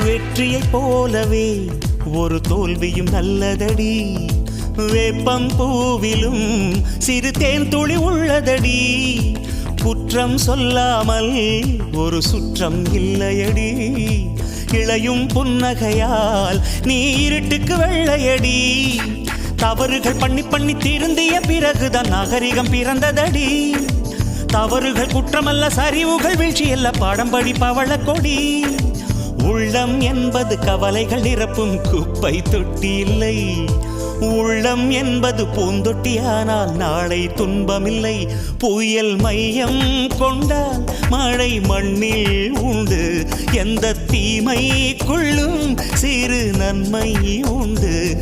வெற்றியைப் போலவே ஒரு தோல்வியும் நல்லதடி. வேப்பம் பூவிலும் சிறு தேன் துளி உள்ளதடி. குற்றம் சொல்லாமல் ஒரு சுற்றம் இல்லையடி. இளையும் புன்னகையால் நீ இருட்டுக்கு வெள்ளையடி. தவறுகள் பண்ணி பண்ணி திருந்திய பிறகுதான் நாகரிகம் பிறந்ததடி. தவறுகள் குற்றமல்ல, சரிவுகள் வீழ்ச்சியல்ல, பாடம் படி பவள கொடி. உள்ளம் என்பது கவலைகள் நிரப்பும் குப்பை தொட்டி இல்லை. உள்ளம் என்பது பூந்தொட்டியானால் நாளை துன்பமில்லை. புயல் மையம் கொண்டால் மழை மண்ணில் உண்டு. எந்த தீமைக்குள்ளும் சிறு நன்மை உண்டு.